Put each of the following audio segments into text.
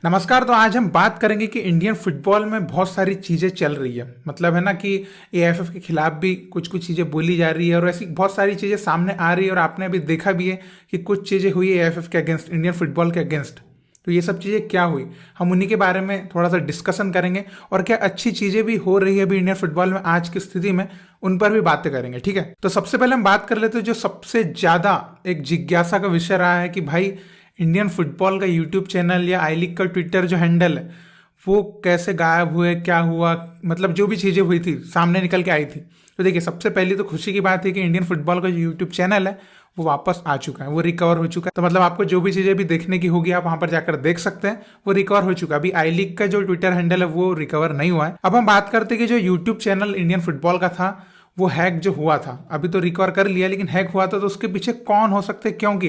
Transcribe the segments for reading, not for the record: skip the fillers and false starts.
नमस्कार। तो आज हम बात करेंगे कि इंडियन फुटबॉल में बहुत सारी चीज़ें चल रही है। मतलब है ना कि एएफएफ के खिलाफ भी कुछ कुछ चीज़ें बोली जा रही है और ऐसी बहुत सारी चीज़ें सामने आ रही है और आपने अभी देखा भी है कि कुछ चीज़ें हुई एएफएफ के अगेंस्ट, इंडियन फुटबॉल के अगेंस्ट। तो ये सब चीज़ें क्या हुई, हम उन्हीं के बारे में थोड़ा सा डिस्कशन करेंगे और क्या अच्छी चीज़ें भी हो रही है अभी इंडियन फुटबॉल में आज की स्थिति में, उन पर भी बातें करेंगे। ठीक है, तो सबसे पहले हम बात कर लेते हैं जो सबसे ज़्यादा एक जिज्ञासा का विषय रहा है कि भाई इंडियन फुटबॉल का यूट्यूब चैनल या आई लीग का ट्विटर जो हैंडल है वो कैसे गायब हुए, क्या हुआ, मतलब जो भी चीज़ें हुई थी सामने निकल के आई थी। तो देखिए, सबसे पहली तो खुशी की बात है कि इंडियन फुटबॉल का जो यूट्यूब चैनल है वो वापस आ चुका है, वो रिकवर हो चुका है। तो मतलब आपको जो भी चीज़ें भी देखने की होगी आप वहां पर जाकर देख सकते हैं, वो रिकवर हो चुका है। अभी आई लीग का जो ट्विटर हैंडल है वो रिकवर नहीं हुआ है। अब हम बात करते हैं कि जो यूट्यूब चैनल इंडियन फुटबॉल का था वो हैक जो हुआ था, अभी तो रिकवर कर लिया, लेकिन हैक हुआ था तो उसके पीछे कौन हो सकते हैं, क्योंकि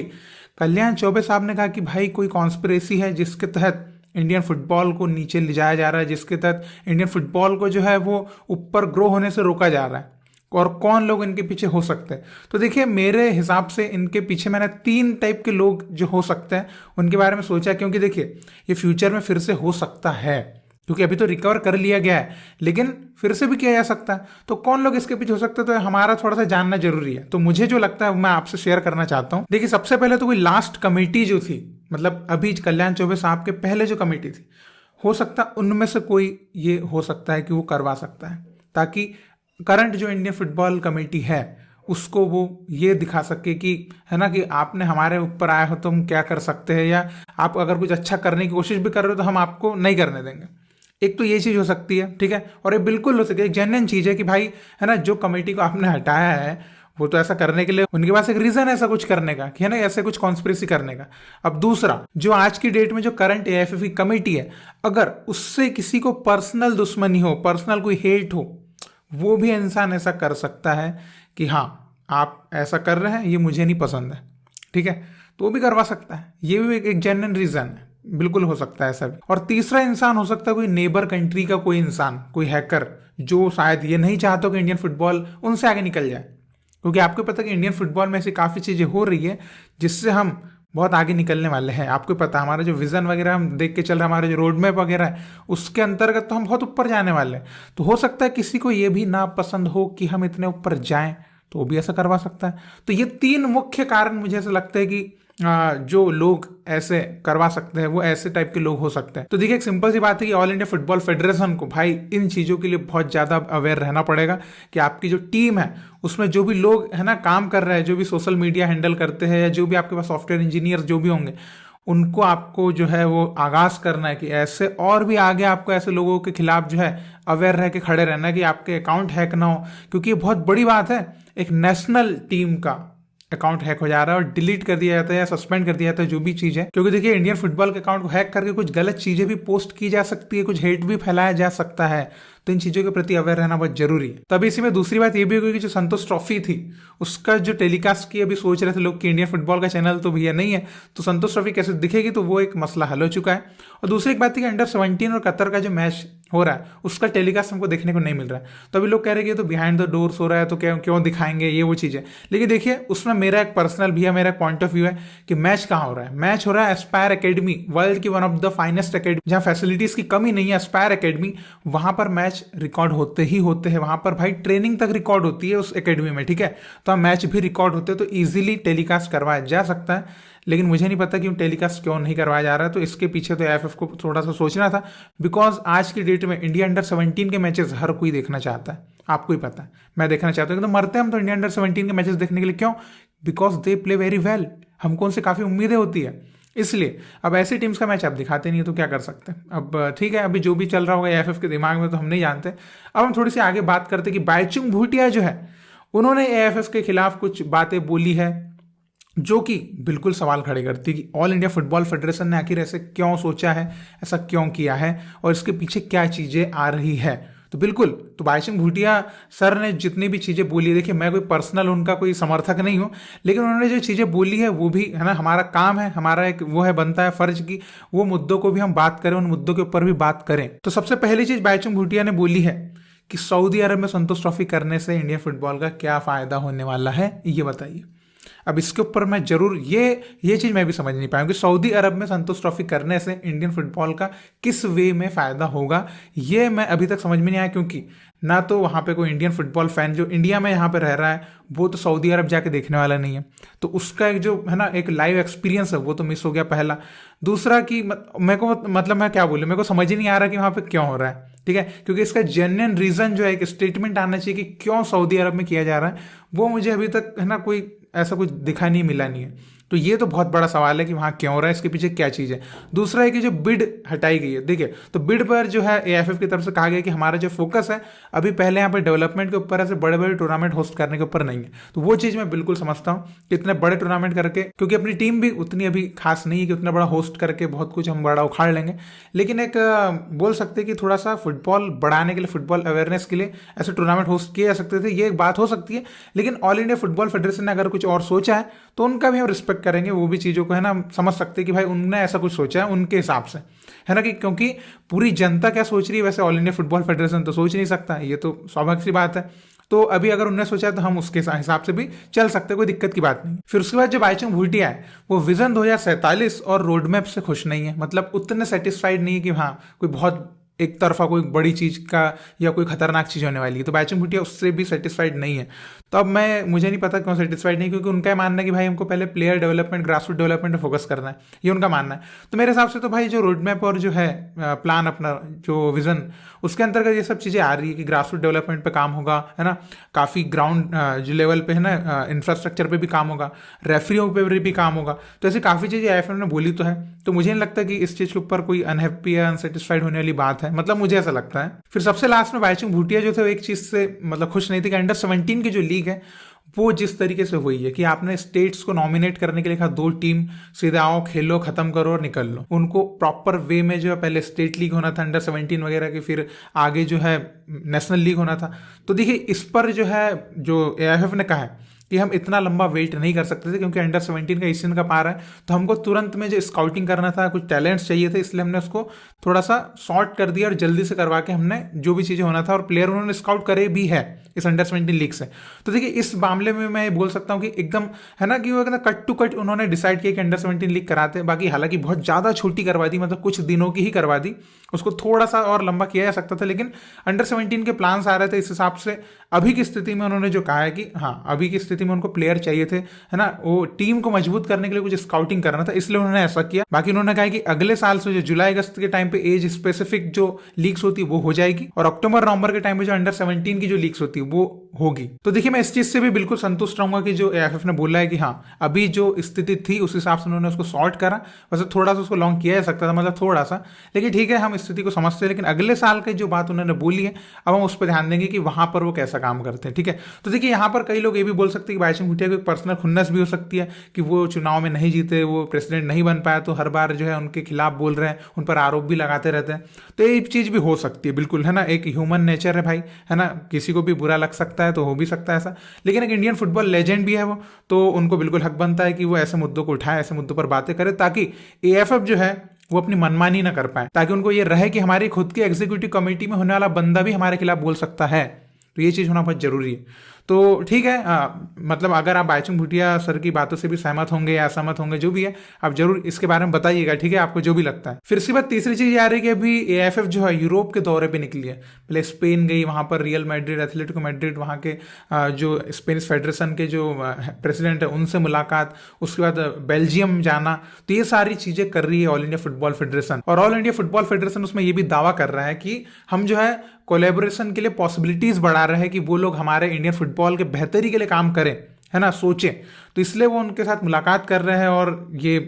कल्याण चौबे साहब ने कहा कि भाई कोई कॉन्स्पिरेसी है जिसके तहत इंडियन फुटबॉल को नीचे ले जाया जा रहा है, जिसके तहत इंडियन फुटबॉल को जो है वो ऊपर ग्रो होने से रोका जा रहा है, और कौन लोग इनके पीछे हो सकते हैं। तो देखिए, मेरे हिसाब से इनके पीछे मैंने 3 टाइप के लोग जो हो सकते हैं उनके बारे में सोचा, क्योंकि देखिए ये फ्यूचर में फिर से हो सकता है, क्योंकि अभी तो रिकवर कर लिया गया है लेकिन फिर से भी किया जा सकता है। तो कौन लोग इसके पीछे हो सकते हैं, तो हमारा थोड़ा सा जानना जरूरी है। तो मुझे जो लगता है मैं आपसे शेयर करना चाहता हूँ। देखिए, सबसे पहले तो कोई लास्ट कमेटी जो थी, मतलब अभी कल्याण चौबे साहब के पहले जो कमेटी थी, हो सकता है उनमें से कोई ये हो सकता है कि वो करवा सकता है, ताकि करंट जो इंडियन फुटबॉल कमेटी है उसको वो ये दिखा सके कि है ना कि आपने हमारे ऊपर आए हो तो हम क्या कर सकते हैं, या आप अगर कुछ अच्छा करने की कोशिश भी कर रहे हो तो हम आपको नहीं करने देंगे। एक तो ये चीज हो सकती है, ठीक है। और ये बिल्कुल हो सकती है, एक जेन्युइन चीज है कि भाई है ना, जो कमेटी को आपने हटाया है वो तो ऐसा करने के लिए उनके पास एक रीजन है ऐसा कुछ करने का, कि है ना, ऐसे कुछ कॉन्स्पिरेसी करने का। अब दूसरा, जो आज की डेट में जो करंट एएफएफ की कमेटी है, अगर उससे किसी को पर्सनल दुश्मनी हो, पर्सनल कोई हेट हो, वो भी इंसान ऐसा कर सकता है कि हाँ आप ऐसा कर रहे हैं, ये मुझे नहीं पसंद है, ठीक है, तो वो भी करवा सकता है। ये भी एक जेन्युइन रीजन है, बिल्कुल हो सकता है ऐसा भी। और तीसरा इंसान हो सकता है कोई नेबर कंट्री का कोई इंसान, कोई हैकर, जो शायद ये नहीं चाहता कि इंडियन फुटबॉल उनसे आगे निकल जाए, क्योंकि आपको पता है कि इंडियन फुटबॉल में ऐसी काफ़ी चीज़ें हो रही है जिससे हम बहुत आगे निकलने वाले हैं। आपको पता है हमारा जो विजन वगैरह हम देख के चल रहे हैं, हमारा जो रोड मैप वगैरह है, उसके अंतर्गत तो हम बहुत ऊपर जाने वाले हैं। तो हो सकता है किसी को ये भी ना पसंद हो कि हम इतने ऊपर जाएं, तो वो भी ऐसा करवा सकता है। तो ये 3 मुख्य कारण मुझे ऐसा लगता है कि जो लोग ऐसे करवा सकते हैं वो ऐसे टाइप के लोग हो सकते हैं। तो देखिए, एक सिंपल सी बात है कि ऑल इंडिया फुटबॉल फेडरेशन को भाई इन चीज़ों के लिए बहुत ज़्यादा अवेयर रहना पड़ेगा कि आपकी जो टीम है उसमें जो भी लोग है ना काम कर रहे हैं, जो भी सोशल मीडिया हैंडल करते हैं, या जो भी आपके पास सॉफ्टवेयर इंजीनियर जो भी होंगे, उनको आपको जो है वो आगाज करना है कि ऐसे और भी आगे आपको ऐसे लोगों के खिलाफ जो है अवेयर रह के खड़े रहना है कि आपके अकाउंट हैक ना हो, क्योंकि ये बहुत बड़ी बात है। एक नेशनल टीम का अकाउंट हैक हो जा रहा है और डिलीट कर दिया जाता है या सस्पेंड कर दिया जाता है, जो भी चीज है। क्योंकि देखिए, इंडियन फुटबॉल के अकाउंट को हैक करके कुछ गलत चीजें भी पोस्ट की जा सकती है, कुछ हेट भी फैलाया जा सकता है। तो इन चीजों के प्रति अवेयर रहना बहुत जरूरी है। तभी इसी में दूसरी बात ये भी होगी कि जो संतोष ट्रॉफी थी उसका जो टेलीकास्ट की अभी सोच रहे थे लोग कि इंडियन फुटबॉल का चैनल तो भैया नहीं है, तो संतोष ट्रॉफी कैसे दिखेगी, तो वो एक मसला हल हो चुका है। और दूसरी एक बात है कि अंडर 17 और कतर का जो मैच हो रहा है उसका टेलीकास्ट हमको देखने को नहीं मिल रहा है। तो अभी लोग कह रहे हैं कि तो बिहाइंड द डोर्स हो रहा है, तो क्यों क्यों दिखाएंगे, ये वो चीज़ है। लेकिन देखिए, उसमें मेरा एक पर्सनल भी है, मेरा एक पॉइंट ऑफ व्यू है कि मैच कहाँ हो रहा है। मैच हो रहा है एस्पायर एकेडमी, वर्ल्ड की one of the finest academy, जहाँ फैसिलिटीज की कमी नहीं है, एस्पायर एकेडमी। वहां पर मैच रिकॉर्ड होते ही होते हैं, वहां पर भाई ट्रेनिंग तक रिकॉर्ड होती है उस एकेडमी में, ठीक है। तो मैच भी रिकॉर्ड होते हैं, तो इजीली टेलीकास्ट करवाया जा सकता है। लेकिन मुझे नहीं पता कि टेलीकास्ट क्यों नहीं करवाया जा रहा है। तो इसके पीछे तो एएफएफ को थोड़ा सा सोचना था, बिकॉज आज की डेट में इंडिया अंडर 17 के मैचेस हर कोई देखना चाहता है, आपको ही पता है, मैं देखना चाहता हूँ। तो मरते हैं हम तो इंडिया अंडर 17 के मैचेस देखने के लिए, क्यों? Because they play very well, हमको उनसे काफ़ी उम्मीदें होती है, इसलिए। अब ऐसी टीम्स का मैच आप दिखाते नहीं तो क्या कर सकते हैं। अब ठीक है, अभी जो भी चल रहा होगा एएफएफ के दिमाग में तो हम नहीं जानते। अब हम थोड़ी सी आगे बात करते कि बाईचुंग भूटिया जो है उन्होंने एएफएफ के खिलाफ कुछ बातें बोली है जो कि बिल्कुल सवाल खड़े करती है कि ऑल इंडिया फुटबॉल फेडरेशन ने आखिर ऐसे क्यों सोचा है, ऐसा क्यों किया है, और इसके पीछे क्या चीज़ें आ रही है। तो बिल्कुल, तो बाईचुंग भूटिया सर ने जितनी भी चीज़ें बोली, देखिए मैं कोई पर्सनल उनका कोई समर्थक नहीं हूँ, लेकिन उन्होंने जो चीज़ें बोली है वो भी है ना, हमारा काम है, हमारा एक वो है, बनता है फर्ज की वो मुद्दों को भी हम बात करें, उन मुद्दों के ऊपर भी बात करें। तो सबसे पहली चीज़ बाईचुंग भूटिया ने बोली है कि सऊदी अरब में संतोष ट्रॉफी करने से इंडियन फुटबॉल का क्या फ़ायदा होने वाला है, ये बताइए। अब इसके ऊपर मैं जरूर ये चीज़ मैं भी समझ नहीं पाया कि सऊदी अरब में संतोष ट्रॉफी करने से इंडियन फुटबॉल का किस वे में फ़ायदा होगा, ये मैं अभी तक समझ में नहीं आया। क्योंकि ना तो वहाँ पे कोई इंडियन फुटबॉल फैन जो इंडिया में यहाँ पे रह रहा है वो तो सऊदी अरब जाके देखने वाला नहीं है, तो उसका एक जो है ना एक लाइव एक्सपीरियंस है वो तो मिस हो गया पहला। दूसरा कि मेरे को मतलब मैं क्या बोलूँ, मेरे को समझ ही नहीं आ रहा कि वहाँ पे क्यों हो रहा है, ठीक है। क्योंकि इसका जेन्युइन रीजन जो है, एक स्टेटमेंट आना चाहिए कि क्यों सऊदी अरब में किया जा रहा है, वो मुझे अभी तक है ना कोई ऐसा कुछ दिखा नहीं, मिला नहीं है। तो ये तो बहुत बड़ा सवाल है कि वहाँ क्यों हो रहा है, इसके पीछे क्या चीज़ है। दूसरा है कि जो बिड हटाई गई है, देखिए तो बिड पर जो है एएफएफ की तरफ से कहा गया कि हमारा जो फोकस है अभी पहले यहाँ पर डेवलपमेंट के ऊपर है, ऐसे बड़े बड़े टूर्नामेंट होस्ट करने के ऊपर नहीं है। तो वो चीज़ मैं बिल्कुल समझता हूँ कि इतने बड़े टूर्नामेंट करके, क्योंकि अपनी टीम भी उतनी अभी खास नहीं है कि उतना बड़ा होस्ट करके बहुत कुछ हम बड़ा उखाड़ लेंगे। लेकिन एक बोल सकते हैं कि थोड़ा सा फुटबॉल बढ़ाने के लिए, फुटबॉल अवेयरनेस के लिए ऐसे टूर्नामेंट होस्ट किए जा सकते थे, ये एक बात हो सकती है। लेकिन ऑल इंडिया फुटबॉल फेडरेशन ने अगर कुछ और सोचा है तो उनका भी हम रिस्पेक्ट करेंगे, वो भी चीज़ों को है ना समझ सकते हैं कि भाई उनने ऐसा कुछ सोचा है उनके हिसाब से, है ना। कि क्योंकि पूरी जनता क्या सोच रही है वैसे ऑल इंडिया फुटबॉल फेडरेशन तो सोच नहीं सकता, ये तो स्वाभाविक सी बात है। तो अभी अगर उन्होंने सोचा है तो हम उसके हिसाब से भी चल सकते हैं, कोई दिक्कत की बात नहीं। फिर उसके बाद जो बाईचुंग भूटिया है वो विजन 2047 और रोड मैप से खुश नहीं है, मतलब उतने सेटिस्फाइड नहीं है कि हाँ कोई बहुत एक तरफा कोई बड़ी चीज़ का या कोई खतरनाक चीज़ होने वाली है। तो बाईचुंग भूटिया उससे भी सेटिस्फाइड नहीं है। तो अब मुझे नहीं पता क्यों सेटिस्फाइड नहीं, क्योंकि उनका मानना है कि भाई हमको पहले प्लेयर डेवलपमेंट, ग्रासरूट डेवलपमेंट पे फोकस करना है, ये उनका मानना है। तो मेरे हिसाब से तो भाई जो रोड मैप और जो है प्लान अपना जो विजन, उसके अंतर्गत ये सब चीज़ें आ रही है कि ग्रासरूट डेवलपमेंट पे काम होगा, है ना, काफ़ी ग्राउंड जो लेवल पे है ना इंफ्रास्ट्रक्चर पे भी काम होगा, रेफरियों पे भी काम होगा। तो ऐसी काफ़ी चीज़ें आईएफएफ ने बोली तो है। तो मुझे नहीं लगता कि इस चीज़ के ऊपर कोई अनहैप्पी या अनसेटिस्फाइड होने वाली बात है, मतलब मुझे ऐसा लगता है। फिर सबसे लास्ट में बाईचुंग भूटिया जो थे एक चीज़ से मतलब खुश नहीं थे कि अंडर 17 की जो लीग है वो जिस तरीके से हुई है कि आपने स्टेट्स को नॉमिनेट करने के लिए कहा 2 टीम, सीधे आओ खेलो, खत्म करो और निकल लो। उनको प्रॉपर वे में जो है पहले स्टेट लीग होना था अंडर 17 वगैरह की, फिर आगे जो है नेशनल लीग होना था। तो देखिए इस पर जो है जो एआईएफ ने कहा है कि हम इतना लंबा वेट नहीं कर सकते थे, क्योंकि अंडर 17 का एशियन कप आ रहा है, तो हमको तुरंत में जो स्काउटिंग करना था, कुछ टैलेंट्स चाहिए थे, इसलिए हमने उसको थोड़ा सा शॉर्ट कर दिया और जल्दी से करवा के हमने जो भी चीज़ें होना था, और प्लेयर उन्होंने स्काउट करे भी है इस अंडर 17 लीग से। तो देखिए इस मामले में मैं बोल सकता हूँ कि एकदम है ना कि वो एकदम कट टू कट उन्होंने डिसाइड किया कि अंडर 17 लीग कराते हैं। बाकी हालांकि बहुत ज़्यादा छोटी करवा दी, मतलब कुछ दिनों की ही करवा दी, उसको थोड़ा सा और लंबा किया जा सकता था। लेकिन अंडर 17 के प्लान्स आ रहे थे, इस हिसाब से अभी की स्थिति में उन्होंने जो कहा है कि हाँ अभी की स्थिति में उनको प्लेयर चाहिए थे, है ना, वो टीम को मजबूत करने के लिए कुछ स्काउटिंग करना था, इसलिए उन्होंने ऐसा किया। बाकी उन्होंने कहा कि अगले साल से जो जुलाई अगस्त के टाइम पे एज स्पेसिफिक जो लीग्स होती है वो हो जाएगी, और अक्टूबर नवंबर के टाइम पे जो अंडर 17 की जो लीग्स होती है वो होगी। तो देखिए मैं इस चीज से भी बिल्कुल संतुष्ट रहूंगा कि जो एएफएफ ने बोला है कि हाँ अभी जो स्थिति थी उस हिसाब से उन्होंने उसको सॉर्ट करा। वैसे थोड़ा सा उसको लॉन्ग किया जा सकता था, मतलब थोड़ा सा, लेकिन ठीक है हम स्थिति को समझते हैं। लेकिन अगले साल की जो बात उन्होंने बोली है अब हम उस पर ध्यान देंगे कि वहां पर वो कैसा काम करते हैं, ठीक है। तो देखिए यहाँ पर कई लोग ये भी बोल सकते हैं कि बाईचुंग भूटिया को एक पर्सनल खुन्नस भी हो सकती है कि वो चुनाव में नहीं जीते, वो प्रेसिडेंट नहीं बन पाया, तो हर बार जो है उनके खिलाफ बोल रहे हैं, उन पर आरोप भी लगाते रहते हैं। तो ये चीज़ भी हो सकती है, बिल्कुल, है ना, एक ह्यूमन नेचर है भाई, है ना, किसी को भी बुरा लग सकता है, तो हो भी सकता है ऐसा। लेकिन एक इंडियन फुटबॉल लेजेंड भी है वो, तो उनको बिल्कुल हक बनता है कि वो ऐसे मुद्दों को उठाए, ऐसे मुद्दों पर बातें करे, ताकि एएफएफ जो है वो अपनी मनमानी ना कर पाए, ताकि उनको ये रहे कि हमारी खुद की एग्जीक्यूटिव कमेटी में होने वाला बंदा भी हमारे खिलाफ बोल सकता है। तो ये चीज़ होना बहुत जरूरी है। तो ठीक है, मतलब अगर आप बाईचुंग भूटिया सर की बातों से भी सहमत होंगे या असहमत होंगे, जो भी है आप जरूर इसके बारे में बताइएगा, ठीक है, आपको जो भी लगता है। फिर इसके बाद तीसरी चीज आ रही है कि अभी एएफएफ जो है यूरोप के दौरे पे निकली है। पहले स्पेन गई, वहां पर रियल मैड्रिड, एथलेटिको मैड्रिड, वहां के जो स्पेनिश फेडरेशन के जो प्रेसिडेंट है उनसे मुलाकात, उसके बाद बेल्जियम जाना। तो ये सारी चीजें कर रही है ऑल इंडिया फुटबॉल फेडरेशन, और ऑल इंडिया फुटबॉल फेडरेशन उसमें ये भी दावा कर रहा है कि हम जो है कोलैबोरेशन के लिए पॉसिबिलिटीज बढ़ा रहे हैं कि वो लोग हमारे इंडियन फुटबॉल के बेहतरी के लिए काम करें, है ना, सोचें। तो इसलिए वो उनके साथ मुलाकात कर रहे हैं और ये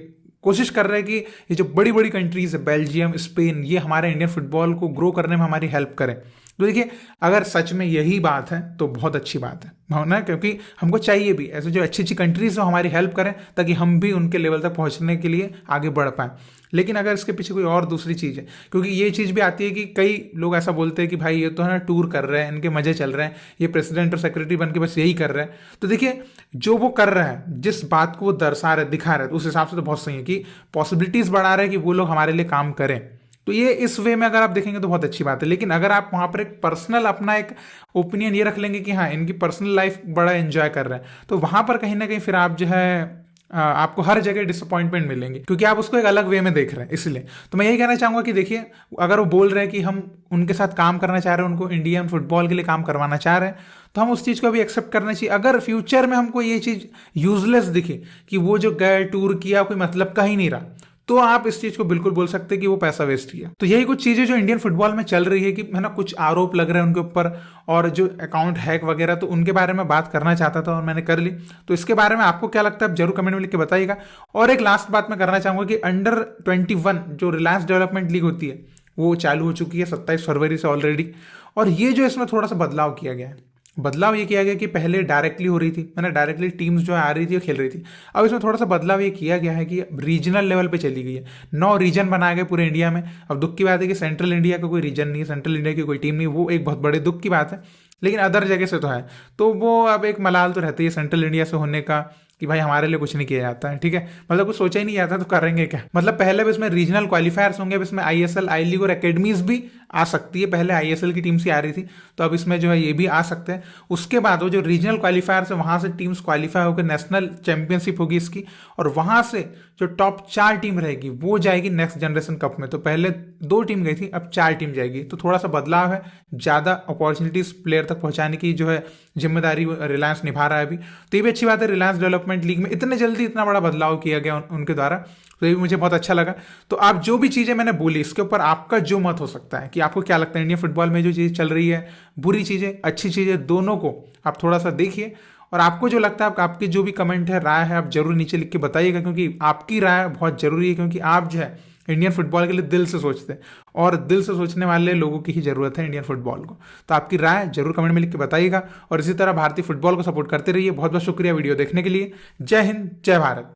कोशिश कर रहे हैं कि ये जो बड़ी बड़ी कंट्रीज है, बेल्जियम, स्पेन, ये हमारे इंडियन फुटबॉल को ग्रो करने में हमारी हेल्प करें। तो देखिए अगर सच में यही बात है तो बहुत अच्छी बात है ना, क्योंकि हमको चाहिए भी ऐसे जो अच्छी अच्छी कंट्रीज हो हमारी हेल्प करें, ताकि हम भी उनके लेवल तक पहुंचने के लिए आगे बढ़ पाएं। लेकिन अगर इसके पीछे कोई और दूसरी चीज़ है, क्योंकि ये चीज़ भी आती है कि कई लोग ऐसा बोलते हैं कि भाई ये तो है ना टूर कर रहे हैं, इनके मजे चल रहे हैं, ये प्रेसिडेंट और सेक्रेटरी बन के बस यही कर रहे हैं। तो देखिए जो वो कर रहे हैं, जिस बात को वो दर्शा रहे, दिखा रहे, उस हिसाब से तो बहुत सही है कि पॉसिबिलिटीज बढ़ा रहे हैं कि वो लोग हमारे लिए काम करें। तो ये इस वे में अगर आप देखेंगे तो बहुत अच्छी बात है। लेकिन अगर आप वहां पर एक पर्सनल अपना एक ओपिनियन ये रख लेंगे कि हाँ इनकी पर्सनल लाइफ बड़ा एंजॉय कर रहे हैं, तो वहां पर कहीं ना कहीं फिर आप जो है आपको हर जगह डिसअपॉइंटमेंट मिलेंगे, क्योंकि आप उसको एक अलग वे में देख रहे हैं। इसलिए तो मैं यही कहना चाहूंगा कि देखिए, अगर वो बोल रहे हैं कि हम उनके साथ काम करना चाह रहे हैं, उनको इंडियन फुटबॉल के लिए काम करवाना चाह रहे हैं, तो हम उस चीज़ को भी एक्सेप्ट करना चाहिए। अगर फ्यूचर में हमको ये चीज़ यूजलेस दिखे कि वो जो गए टूर किया कोई मतलब का ही नहीं रहा, तो आप इस चीज को बिल्कुल बोल सकते हैं कि वो पैसा वेस्ट किया। तो यही कुछ चीजें जो इंडियन फुटबॉल में चल रही है कि है ना, कुछ आरोप लग रहे हैं उनके ऊपर, और जो अकाउंट हैक वगैरह, तो उनके बारे में बात करना चाहता था और मैंने कर ली। तो इसके बारे में आपको क्या लगता है आप जरूर कमेंट में लिख के बताइएगा। और एक लास्ट बात मैं करना चाहूंगा कि अंडर 21 जो रिलायंस डेवलपमेंट लीग होती है वो चालू हो चुकी है 27 फरवरी से ऑलरेडी। और ये जो इसमें थोड़ा सा बदलाव किया गया है, बदलाव ये किया गया कि पहले डायरेक्टली हो रही थी, मैंने डायरेक्टली टीम्स जो आ रही थी वो खेल रही थी। अब इसमें थोड़ा सा बदलाव ये किया गया है कि रीजनल लेवल पे चली गई है। 9 रीजन बनाए गए पूरे इंडिया में। अब दुख की बात है कि सेंट्रल इंडिया का कोई रीजन नहीं है, सेंट्रल इंडिया की कोई टीम नहीं, वो एक बहुत बड़े दुख की बात है। लेकिन अदर जगह से तो है, तो वो अब एक मलाल तो रहती है सेंट्रल इंडिया से होने का कि भाई हमारे लिए कुछ नहीं किया जाता है, ठीक है, मतलब कुछ सोचा ही नहीं जाता तो करेंगे क्या। मतलब पहले भी इसमें रीजनल क्वालिफायर्स होंगे, अब इसमें आईएसएल, आई लीग और एकेडमीज भी आ सकती है। पहले आईएसएल की टीम से आ रही थी, तो अब इसमें जो है ये भी आ सकते हैं। उसके बाद वो जो रीजनल क्वालिफायर्स है वहां से टीम्स क्वालिफाई होकर नेशनल चैंपियनशिप होगी इसकी, और वहां से जो टॉप 4 टीम रहेगी वो जाएगी नेक्स्ट जनरेशन कप में। तो पहले 2 टीम गई थी, अब 4 टीम जाएगी। तो थोड़ा सा बदलाव है, ज्यादा अपॉर्चुनिटीज प्लेयर तक पहुंचाने की जो है जिम्मेदारी रिलायंस निभा रहा है अभी। तो ये भी अच्छी बात है, रिलायंस डेवलपमेंट लीग में इतने जल्दी इतना बड़ा बदलाव किया गया उनके द्वारा, तो ये भी मुझे बहुत अच्छा लगा। तो आप जो भी चीजें मैंने बोली इसके ऊपर आपका जो मत हो सकता है कि आपको क्या लगता है इंडियन फुटबॉल में जो चीज चल रही है, बुरी चीजें अच्छी चीजें दोनों को आप थोड़ा सा देखिए, और आपको जो लगता है आपकी जो भी कमेंट है, राय है, आप जरूर नीचे लिख के बताइएगा, क्योंकि आपकी राय बहुत जरूरी है, क्योंकि आप जो है इंडियन फुटबॉल के लिए दिल से सोचते हैं, और दिल से सोचने वाले लोगों की ही जरूरत है इंडियन फुटबॉल को। तो आपकी राय जरूर कमेंट में लिख के बताइएगा, और इसी तरह भारतीय फुटबॉल को सपोर्ट करते रहिए। बहुत बहुत शुक्रिया वीडियो देखने के लिए। जय हिंद, जय भारत।